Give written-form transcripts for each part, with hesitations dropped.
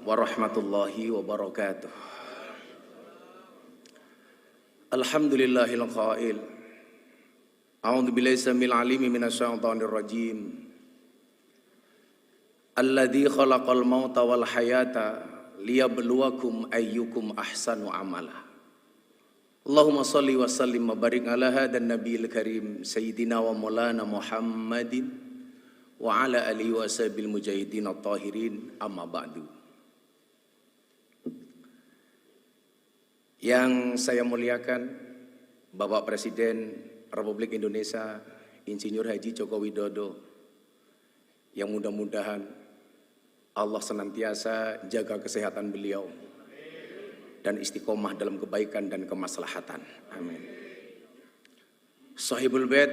warahmatullahi wabarakatuh. Alhamdulillahil qail. A'udzu billahi samil alimi minasyaitonir rajim. Alladzi khalaqal mauta wal hayata liyabluwakum ayyukum ahsanu amala. Allahumma shalli wa sallim wa barik ala hadan nabiyil karim sayyidina wa maulana Muhammadin wa ala alihi wa sahbil mujahidin at-tahirin amma ba'du. Yang saya muliakan Bapak Presiden Republik Indonesia Insinyur Haji Joko Widodo, yang mudah-mudahan Allah senantiasa jaga kesehatan beliau dan istiqomah dalam kebaikan dan kemaslahatan. Amin. Sahibul Bait,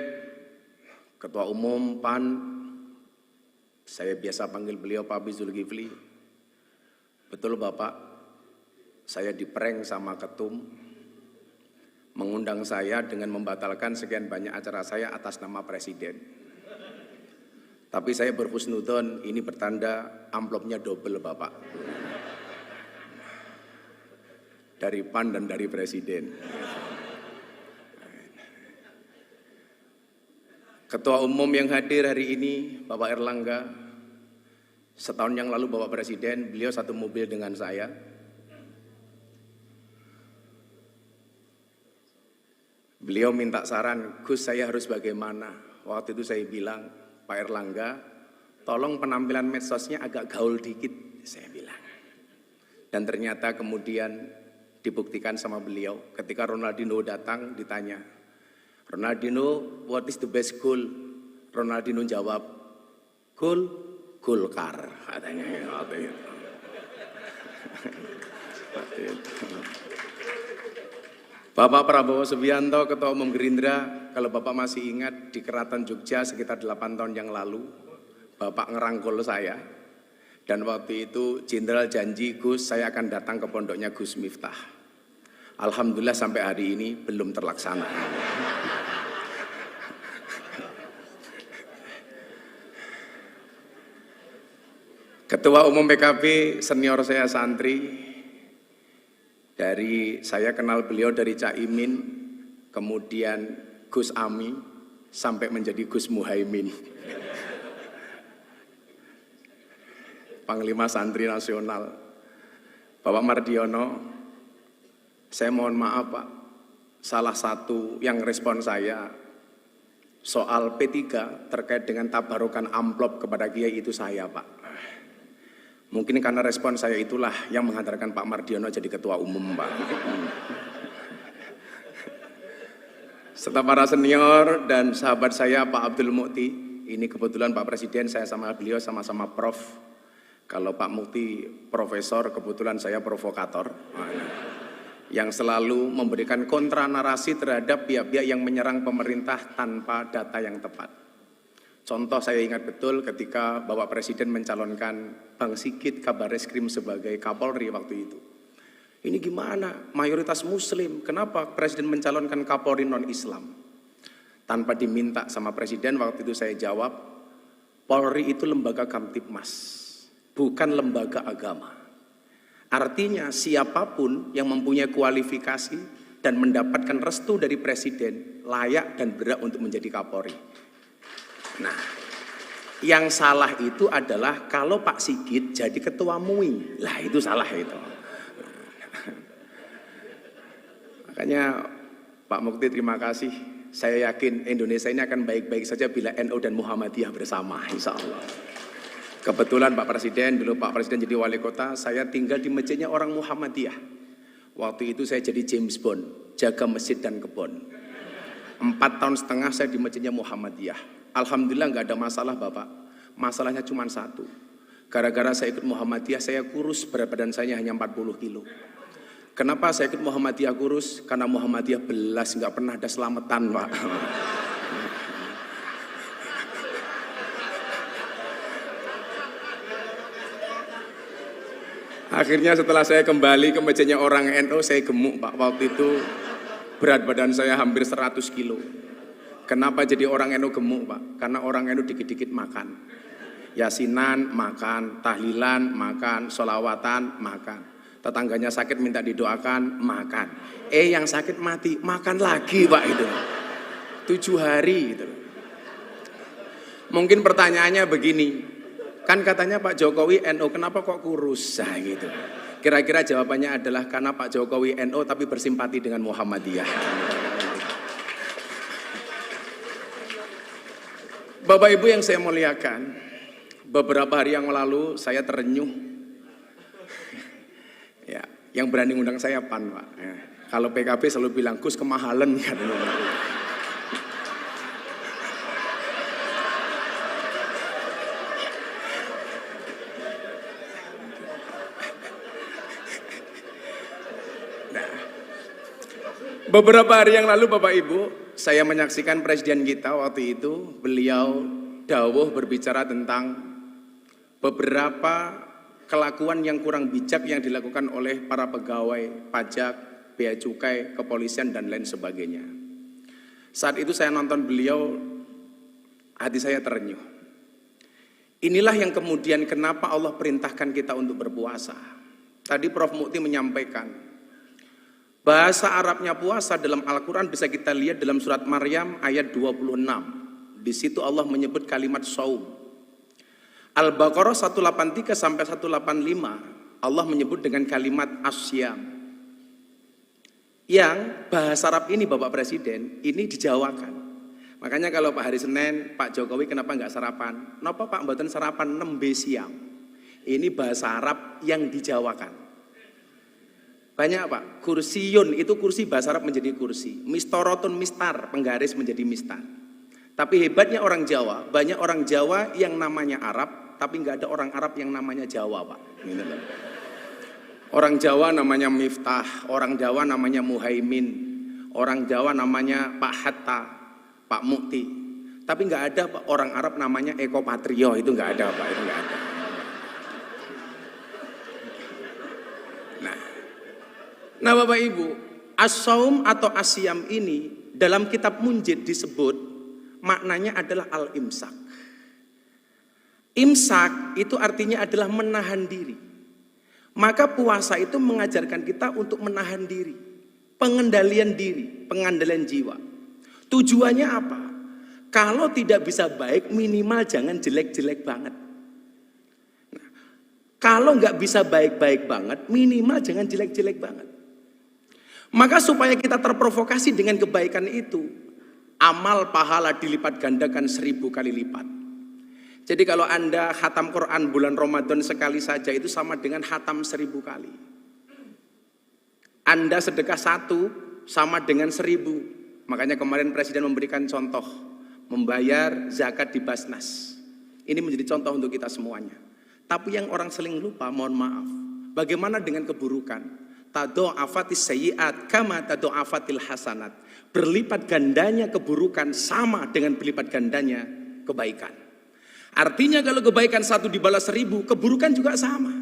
Ketua Umum PAN, saya biasa panggil beliau Pak Zulkifli. Betul Bapak, saya diprank sama ketum, mengundang saya dengan membatalkan sekian banyak acara saya atas nama Presiden. Tapi saya berhusnudon, ini bertanda amplopnya double Bapak. Dari PAN dan dari Presiden. Ketua Umum yang hadir hari ini, Bapak Erlangga. Setahun yang lalu Bapak Presiden, beliau satu mobil dengan saya. Beliau minta saran, Gus saya harus bagaimana? Waktu itu saya bilang, Pak Erlangga, tolong penampilan medsosnya agak gaul dikit, saya bilang. Dan ternyata kemudian dibuktikan sama beliau. Ketika Ronaldinho datang, ditanya, Ronaldinho, what is the best goal? Ronaldinho jawab, goal, Golkar, katanya. Waktu itu. Bapak Prabowo Subianto, Ketua Umum Gerindra, kalau Bapak masih ingat di Keraton Jogja sekitar 8 tahun yang lalu, Bapak ngerangkul saya, dan waktu itu Jenderal janji, Gus saya akan datang ke pondoknya Gus Miftah. Alhamdulillah sampai hari ini belum terlaksana. Ketua Umum PKB senior saya santri, dari saya kenal beliau dari Cak Imin, kemudian Gus Ami, sampai menjadi Gus Muhaimin. Panglima Santri Nasional, Bapak Mardiono, saya mohon maaf Pak, salah satu yang respon saya soal P3 terkait dengan tabarukan amplop kepada Kiai itu saya Pak. Mungkin karena respon saya itulah yang menghantarkan Pak Mardiono jadi ketua umum Pak. Serta para senior dan sahabat saya Pak Abdul Mukti, ini kebetulan Pak Presiden saya sama beliau sama-sama prof. Kalau Pak Mukti profesor, kebetulan saya provokator. Yang selalu memberikan kontra narasi terhadap pihak-pihak yang menyerang pemerintah tanpa data yang tepat. Contoh saya ingat betul ketika Bapak Presiden mencalonkan Bang Sigit Kabareskrim sebagai Kapolri waktu itu. Ini gimana? Mayoritas Muslim, kenapa Presiden mencalonkan Kapolri non-Islam? Tanpa diminta sama Presiden, waktu itu saya jawab, Polri itu lembaga Kamtibmas, bukan lembaga agama. Artinya siapapun yang mempunyai kualifikasi dan mendapatkan restu dari Presiden, layak dan berhak untuk menjadi Kapolri. Nah, yang salah itu adalah kalau Pak Sigit jadi ketua MUI. Lah itu salah itu. Makanya Pak Mukti terima kasih. Saya yakin Indonesia ini akan baik-baik saja bila NU dan Muhammadiyah bersama, insya Allah. Kebetulan Pak Presiden, dulu Pak Presiden jadi wali kota, saya tinggal di masjidnya orang Muhammadiyah. Waktu itu saya jadi James Bond, jaga masjid dan kebun. 4,5 tahun saya di masjidnya Muhammadiyah. Alhamdulillah nggak ada masalah Bapak. Masalahnya cuma satu. Gara-gara saya ikut Muhammadiyah, saya kurus, berat badan saya hanya 40 kilo. Kenapa saya ikut Muhammadiyah kurus? Karena Muhammadiyah belas, nggak pernah ada selamatan Pak. Akhirnya setelah saya kembali ke masjidnya orang NU, saya gemuk Pak. Waktu itu berat badan saya hampir 100 kilo. Kenapa jadi orang NU gemuk Pak? Karena orang NU dikit-dikit makan. Yasinan makan, tahlilan makan, sholawatan makan. Tetangganya sakit minta didoakan makan. Yang sakit mati makan lagi Pak itu. 7 hari gitu. Mungkin pertanyaannya begini, kan katanya Pak Jokowi NU, kenapa kok kurus? Nah, gitu. Kira-kira jawabannya adalah karena Pak Jokowi NU tapi bersimpati dengan Muhammadiyah. Bapak Ibu yang saya muliakan, beberapa hari yang lalu saya terenyuh. Ya, yang berani ngundang saya PAN Pak. Ya. Kalau PKB selalu bilang Gus kemahalan kan. Beberapa hari yang lalu Bapak Ibu, saya menyaksikan presiden kita waktu itu, beliau dawuh berbicara tentang beberapa kelakuan yang kurang bijak yang dilakukan oleh para pegawai pajak, bea cukai, kepolisian dan lain sebagainya. Saat itu saya nonton beliau, hati saya terenyuh. Inilah yang kemudian kenapa Allah perintahkan kita untuk berpuasa. Tadi Prof. Mukti menyampaikan, bahasa Arabnya puasa dalam Al-Quran bisa kita lihat dalam surat Maryam ayat 26. Di situ Allah menyebut kalimat saum. Al-Baqarah 183 sampai 185 Allah menyebut dengan kalimat asyam. Yang bahasa Arab ini Bapak Presiden ini dijawakan. Makanya kalau Pak hari Senin Pak Jokowi kenapa nggak sarapan? Kenapa Pak mboten sarapan nembe siam? Ini bahasa Arab yang dijawakan. Banyak Pak, kursiyun itu kursi bahasa Arab menjadi kursi, mistorotun mistar, penggaris menjadi mistar. Tapi hebatnya orang Jawa, banyak orang Jawa yang namanya Arab, tapi nggak ada orang Arab yang namanya Jawa Pak. Orang Jawa namanya Miftah, orang Jawa namanya Muhaimin, orang Jawa namanya Pak Hatta, Pak Mukti. Tapi nggak ada Pak, orang Arab namanya Eko Patrio, itu nggak ada Pak, itu nggak ada. Nah Bapak Ibu, as-saum atau asyam ini dalam kitab Munjid disebut maknanya adalah al-imsak. Imsak itu artinya adalah menahan diri. Maka puasa itu mengajarkan kita untuk menahan diri, pengendalian diri, pengendalian jiwa. Tujuannya apa? Kalau tidak bisa baik minimal jangan jelek-jelek banget. Nah, kalau nggak bisa baik-baik banget minimal jangan jelek-jelek banget. Maka supaya kita terprovokasi dengan kebaikan itu, amal pahala dilipat gandakan 1000 kali lipat. Jadi kalau Anda khatam Quran bulan Ramadan sekali saja itu sama dengan khatam 1000 kali. Anda sedekah 1 sama dengan 1000. Makanya kemarin Presiden memberikan contoh, membayar zakat di Basnas. Ini menjadi contoh untuk kita semuanya. Tapi yang orang sering lupa, mohon maaf, bagaimana dengan keburukan? Tado'afatis sayyi'at kama tado'afatil hasanat. Berlipat gandanya keburukan sama dengan berlipat gandanya kebaikan. Artinya kalau kebaikan 1 dibalas 1000, keburukan juga sama.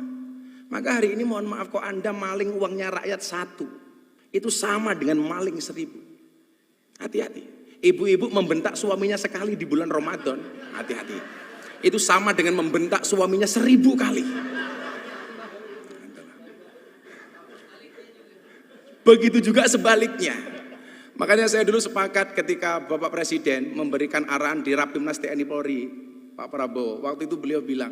Maka hari ini mohon maaf kok Anda maling uangnya rakyat 1, itu sama dengan maling 1000. Hati-hati. Ibu-ibu membentak suaminya sekali di bulan Ramadan, hati-hati. Itu sama dengan membentak suaminya 1000 kali. Begitu juga sebaliknya. Makanya saya dulu sepakat ketika Bapak Presiden memberikan arahan di Rapimnas TNI Polri, Pak Prabowo, waktu itu beliau bilang,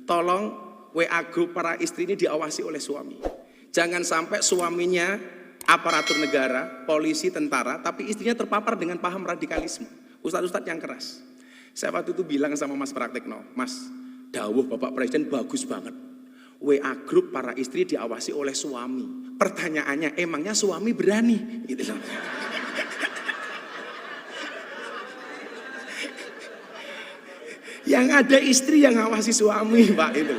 tolong WA grup para istri ini diawasi oleh suami. Jangan sampai suaminya aparatur negara, polisi, tentara, tapi istrinya terpapar dengan paham radikalisme. Ustadz-ustadz yang keras. Saya waktu itu bilang sama Mas Praktekno, Mas, dawuh Bapak Presiden bagus banget. WA grup para istri diawasi oleh suami. Pertanyaannya, emangnya suami berani? Gitu loh. Yang ada istri yang ngawasi suami, Pak, itu.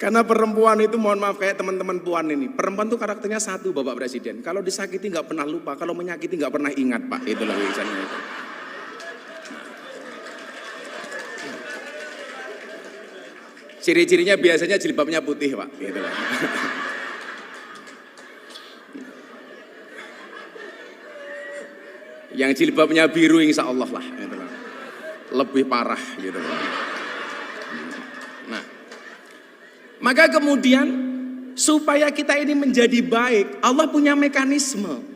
Karena perempuan itu, mohon maaf kayak teman-teman puan ini, perempuan itu karakternya satu Bapak Presiden. Kalau disakiti nggak pernah lupa, kalau menyakiti nggak pernah ingat, Pak. Itulah misalnya itu. Ciri-cirinya biasanya jilbabnya putih Pak, gitu lah. Yang jilbabnya biru insya Allah lah. Gitu lah. lebih parah gitu. Nah, maka kemudian supaya kita ini menjadi baik, Allah punya mekanisme.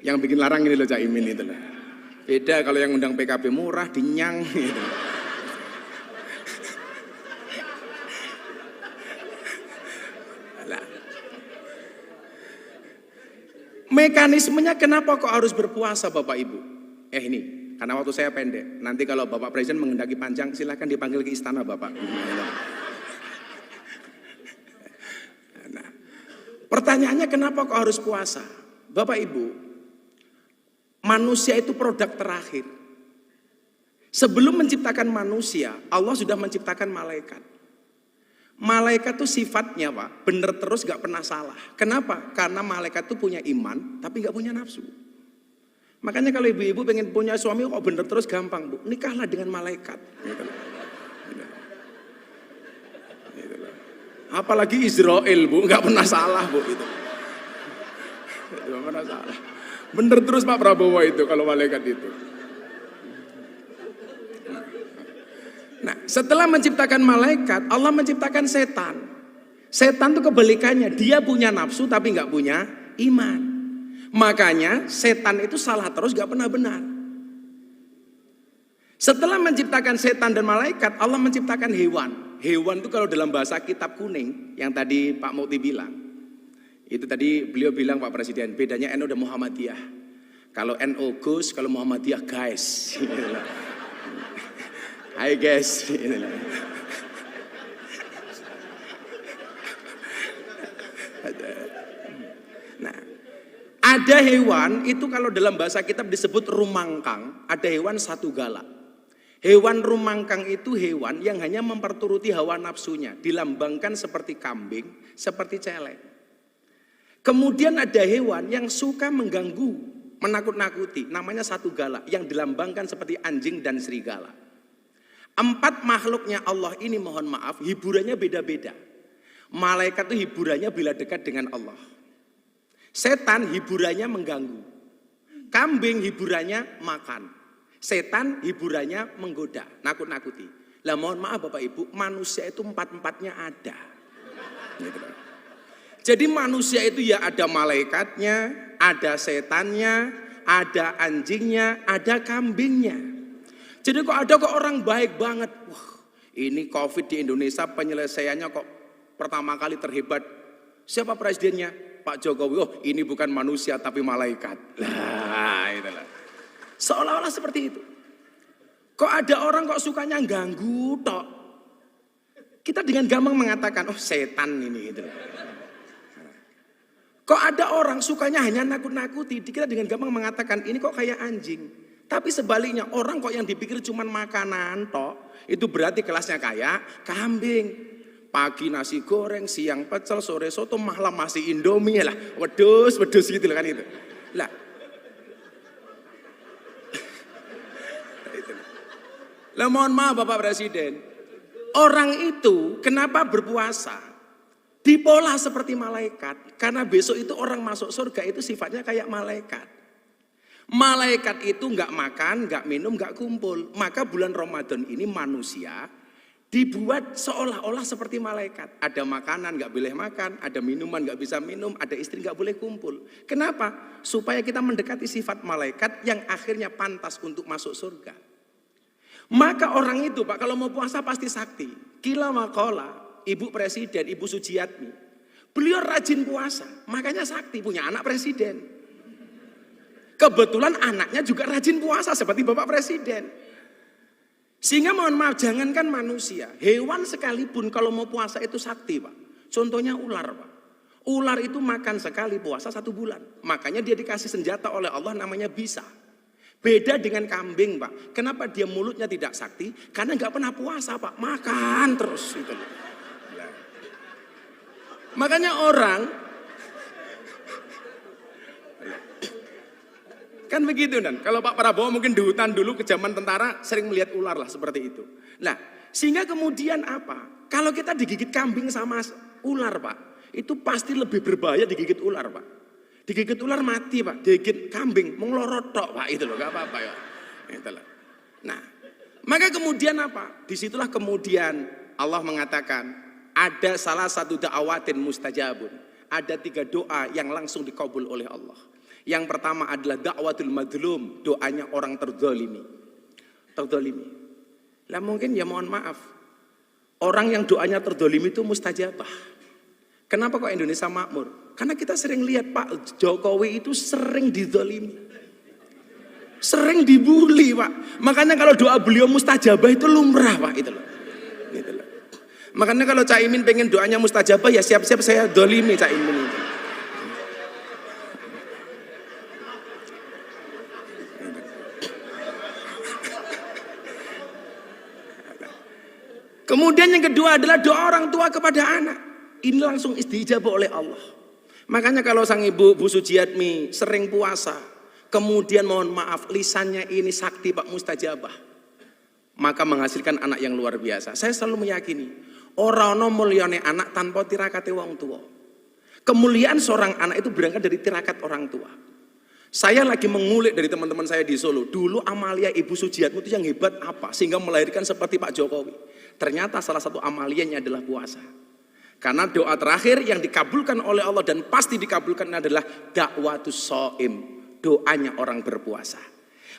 Yang bikin larang ini loh Cak Imin itu loh. Beda kalau yang undang PKB murah, dinyang gitu. Nah, mekanismenya kenapa kok harus berpuasa Bapak Ibu? Ini, karena waktu saya pendek. Nanti kalau Bapak Presiden menghendaki panjang, silahkan dipanggil ke istana Bapak. Nah, pertanyaannya kenapa kok harus puasa? Bapak Ibu, manusia itu produk terakhir. Sebelum menciptakan manusia, Allah sudah menciptakan malaikat. Malaikat itu sifatnya Pak, bener terus gak pernah salah. Kenapa? Karena malaikat itu punya iman, tapi gak punya nafsu. Makanya kalau ibu-ibu pengen punya suami kok bener terus gampang Bu, nikahlah dengan malaikat. Apalagi Israel Bu, gak pernah salah Bu itu. Gak pernah salah. Bener terus Pak Prabowo itu kalau malaikat itu. Nah, setelah menciptakan malaikat, Allah menciptakan setan. Setan itu kebalikannya, dia punya nafsu tapi nggak punya iman. Makanya setan itu salah terus, nggak pernah benar. Setelah menciptakan setan dan malaikat, Allah menciptakan hewan. Hewan itu kalau dalam bahasa kitab kuning, yang tadi Pak Mukti bilang, itu tadi beliau bilang Pak Presiden, bedanya NU dan Muhammadiyah. Kalau NU Gus, kalau Muhammadiyah guys. Hai guys. Nah, ada hewan itu kalau dalam bahasa kitab disebut rumangkang, ada hewan satu galak. Hewan rumangkang itu hewan yang hanya memperturuti hawa nafsunya, dilambangkan seperti kambing, seperti celeng. Kemudian ada hewan yang suka mengganggu, menakut-nakuti, namanya satu galak, yang dilambangkan seperti anjing dan serigala. 4 makhluknya Allah ini mohon maaf, hiburannya beda-beda. Malaikat itu hiburannya bila dekat dengan Allah. Setan hiburannya mengganggu. Kambing hiburannya makan. Setan hiburannya menggoda, nakut-nakuti. Lah mohon maaf Bapak Ibu, manusia itu 4-4-nya ada. Jadi manusia itu ya ada malaikatnya, ada setannya, ada anjingnya, ada kambingnya. Jadi kok ada kok orang baik banget. Wah, ini COVID di Indonesia penyelesaiannya kok pertama kali terhebat. Siapa presidennya? Pak Jokowi. Oh, ini bukan manusia tapi malaikat. Lah, itulah. Seolah-olah seperti itu. Kok ada orang kok sukanya ganggu tok. Kita dengan gampang mengatakan, oh setan ini gitu. Kok ada orang sukanya hanya nakut-nakuti. Kita dengan gampang mengatakan, ini kok kayak anjing. Tapi sebaliknya orang kok yang dipikir cuma makanan tok, itu berarti kelasnya kayak kambing. Pagi nasi goreng, siang pecel, sore soto, malam masih Indomie lah. Wedus gitu kan itu. Lah. Lah mohon maaf Bapak Presiden. Orang itu kenapa berpuasa? Dipola seperti malaikat. Karena besok itu orang masuk surga itu sifatnya kayak malaikat. Malaikat itu nggak makan, nggak minum, nggak kumpul. Maka bulan Ramadan ini manusia dibuat seolah-olah seperti malaikat. Ada makanan nggak boleh makan, ada minuman nggak bisa minum, ada istri nggak boleh kumpul. Kenapa? Supaya kita mendekati sifat malaikat yang akhirnya pantas untuk masuk surga. Maka orang itu Pak kalau mau puasa pasti sakti. Kila makola, Ibu Presiden, Ibu Sujiatmi. Beliau rajin puasa, makanya sakti, punya anak presiden. Kebetulan anaknya juga rajin puasa seperti Bapak Presiden. Sehingga mohon maaf, jangankan manusia, hewan sekalipun kalau mau puasa itu sakti Pak. Contohnya ular Pak. Ular itu makan sekali puasa 1 bulan. Makanya dia dikasih senjata oleh Allah namanya bisa. Beda dengan kambing Pak. Kenapa dia mulutnya tidak sakti? Karena nggak pernah puasa Pak. Makan terus. Gitu. Makanya orang kan begitu dan kalau Pak Prabowo mungkin di hutan dulu ke zaman tentara sering melihat ular lah seperti itu. Nah sehingga kemudian apa? Kalau kita digigit kambing sama ular Pak, itu pasti lebih berbahaya digigit ular Pak. Digigit ular mati Pak, digigit kambing menglorot tok Pak itu loh, gak apa-apa ya. Itulah. Nah, maka kemudian apa? Disitulah kemudian Allah mengatakan ada salah satu da'awatin mustajabun. Ada 3 doa yang langsung dikabul oleh Allah. Yang pertama adalah da'watul madlum, doanya orang terzalimi. Terzalimi. Lah mungkin ya mohon maaf, orang yang doanya terzalimi itu mustajabah. Kenapa kok Indonesia makmur? Karena kita sering lihat Pak Jokowi itu sering dizalimi. Sering dibully Pak. Makanya kalau doa beliau mustajabah itu lumrah Pak itu loh. Gitu loh. Makanya kalau Cak Imin pengen doanya mustajabah ya siap-siap saya dolimi Cak Imin itu. Kemudian yang kedua adalah doa orang tua kepada anak. Ini langsung istijabah oleh Allah. Makanya kalau sang ibu Bu Sujiatmi sering puasa, kemudian mohon maaf lisannya ini sakti Pak mustajabah, maka menghasilkan anak yang luar biasa. Saya selalu meyakini orang ono mulyane anak tanpa tirakate wong tua. Kemuliaan seorang anak itu berangkat dari tirakat orang tua. Saya lagi mengulik dari teman-teman saya di Solo. Dulu amalia Ibu Sujiatmi itu yang hebat apa sehingga melahirkan seperti Pak Jokowi. Ternyata salah satu amalianya adalah puasa. Karena doa terakhir yang dikabulkan oleh Allah dan pasti dikabulkan adalah da'watus shaim, doanya orang berpuasa.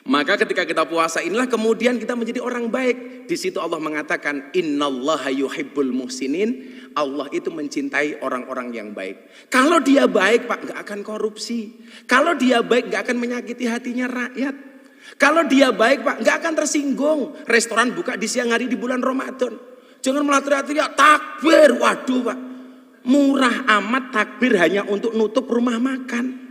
Maka ketika kita puasa inilah kemudian kita menjadi orang baik. Di situ Allah mengatakan innallaha yuhibbul muhsinin. Allah itu mencintai orang-orang yang baik. Kalau dia baik Pak nggak akan korupsi. Kalau dia baik nggak akan menyakiti hatinya rakyat. Kalau dia baik Pak nggak akan tersinggung. Restoran buka di siang hari di bulan Ramadan. Jangan malah teriak-teriak takbir. Waduh Pak, murah amat takbir hanya untuk nutup rumah makan.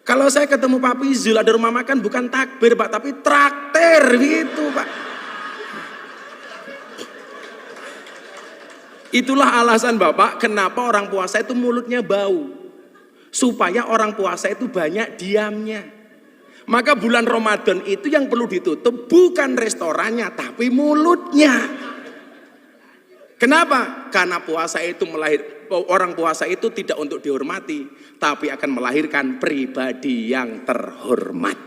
Kalau saya ketemu Pak Pizul ada rumah makan bukan takbir Pak, tapi traktir gitu Pak. Itulah alasan Bapak kenapa orang puasa itu mulutnya bau. Supaya orang puasa itu banyak diamnya. Maka bulan Ramadan itu yang perlu ditutup bukan restorannya tapi mulutnya. Kenapa? Karena puasa itu orang puasa itu tidak untuk dihormati, tapi akan melahirkan pribadi yang terhormat.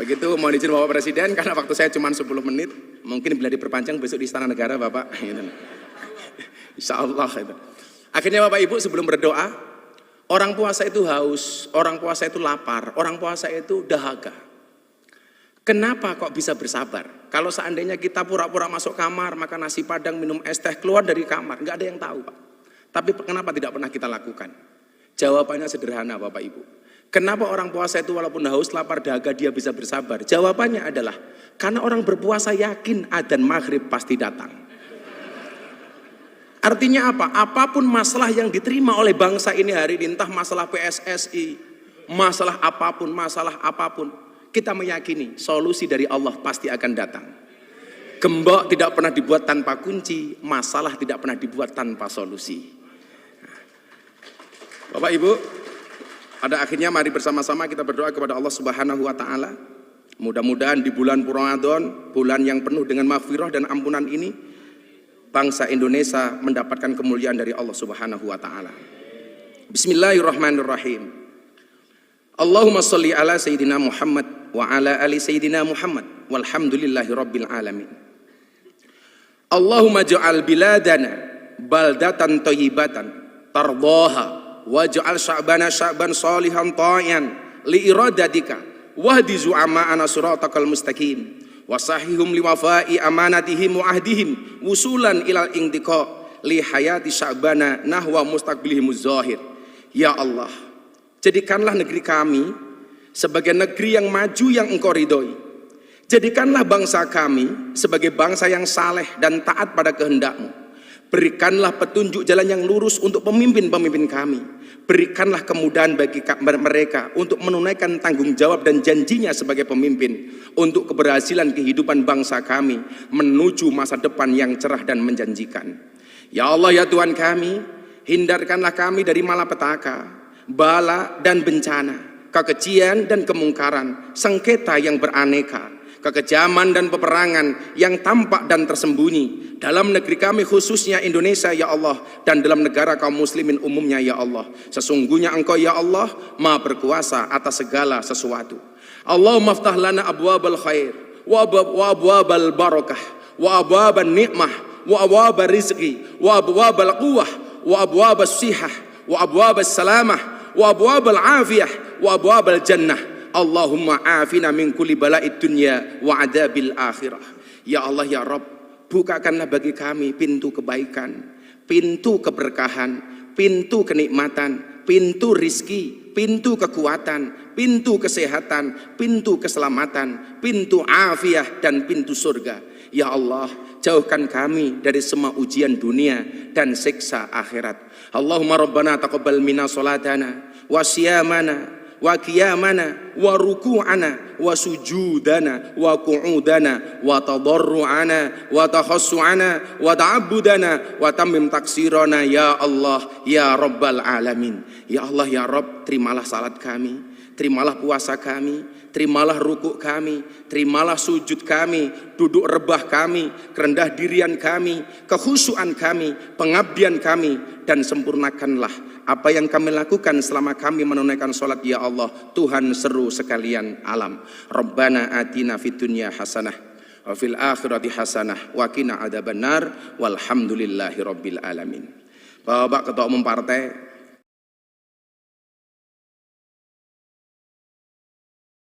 Begitu mohon izin Bapak Presiden, karena waktu saya cuma 10 menit, mungkin bila diperpanjang besok di Istana Negara Bapak. Insya Allah itu. Akhirnya Bapak Ibu sebelum berdoa, orang puasa itu haus, orang puasa itu lapar, orang puasa itu dahaga. Kenapa kok bisa bersabar? Kalau seandainya kita pura-pura masuk kamar, makan nasi padang, minum es teh, keluar dari kamar, nggak ada yang tahu Pak. Tapi kenapa tidak pernah kita lakukan? Jawabannya sederhana Bapak Ibu. Kenapa orang puasa itu walaupun haus, lapar, dahaga dia bisa bersabar? Jawabannya adalah karena orang berpuasa yakin adzan maghrib pasti datang. Artinya apa? Apapun masalah yang diterima oleh bangsa ini hari ini, entah masalah PSSI, masalah apapun, kita meyakini solusi dari Allah pasti akan datang. Gembok tidak pernah dibuat tanpa kunci, masalah tidak pernah dibuat tanpa solusi. Bapak Ibu, pada akhirnya mari bersama-sama kita berdoa kepada Allah Subhanahu wa taala. Mudah-mudahan di bulan Ramadan, bulan yang penuh dengan maghfirah dan ampunan ini, bangsa Indonesia mendapatkan kemuliaan dari Allah Subhanahu wa taala. Bismillahirrahmanirrahim. Allahumma sholli ala sayyidina Muhammad wa ala ali sayyidina Muhammad walhamdulillahi rabbil alamin. Allahumma ja'al biladana baldatan thayyibatan tardaha waj'al sya'bana sya'ban shalihan ta'ian li iradatika wahdi zu'ama'ana siratakal mustaqim wasahihum liwafai amanatihim wa ahdihim wusulan ilal intiqa li hayati sya'bana nahwa mustaqbilihimuz zahir. Ya Allah, jadikanlah negeri kami sebagai negeri yang maju yang Engkau ridhoi. Jadikanlah bangsa kami sebagai bangsa yang saleh dan taat pada kehendak-Mu. Berikanlah petunjuk jalan yang lurus untuk pemimpin-pemimpin kami. Berikanlah kemudahan bagi mereka untuk menunaikan tanggung jawab dan janjinya sebagai pemimpin untuk keberhasilan kehidupan bangsa kami menuju masa depan yang cerah dan menjanjikan. Ya Allah ya Tuhan kami, hindarkanlah kami dari malapetaka, bala dan bencana, kekejian dan kemungkaran, sengketa yang beraneka, kekejaman dan peperangan yang tampak dan tersembunyi dalam negeri kami khususnya Indonesia ya Allah, dan dalam negara kaum muslimin umumnya ya Allah. Sesungguhnya Engkau ya Allah Maha berkuasa atas segala sesuatu. Allahumma aftah lana abwabal khair wa abwabal barakah wa abwabal ni'mah wa abwabal rizqi wa abwabal quwwah wa abwabal sihah wa abwabal salamah wa abwabal afiyah wa abwabal jannah. Allahumma afina min kulli bala'id dunya wa adabil akhirah. Ya Allah ya Rabb, bukakanlah bagi kami pintu kebaikan, pintu keberkahan, pintu kenikmatan, pintu rizki, pintu kekuatan, pintu kesehatan, pintu keselamatan, pintu afiah dan pintu surga. Ya Allah, jauhkan kami dari semua ujian dunia dan siksa akhirat. Allahumma rabbana taqabbal minna salatana wa siyamana wa qiyamana wa ruku'ana wa sujudana wa qu'udana wa tadarru'ana wa takhassu'ana wa ta'abbudana wa tammim taksirana ya Allah ya Rabbal alamin. Ya Allah ya Rabb, terimalah salat kami, terimalah puasa kami, terimalah rukuk kami, terimalah sujud kami, duduk rebah kami, kerendah dirian kami, kekhusyuan kami, pengabdian kami, dan sempurnakanlah apa yang kami lakukan selama kami menunaikan sholat ya Allah, Tuhan seru sekalian alam. Rabbana atina fid dunya hasanah wa fil akhirati hasanah wa qina adzabannar walhamdulillahi rabbil alamin. Bapak Ketua Umum Partai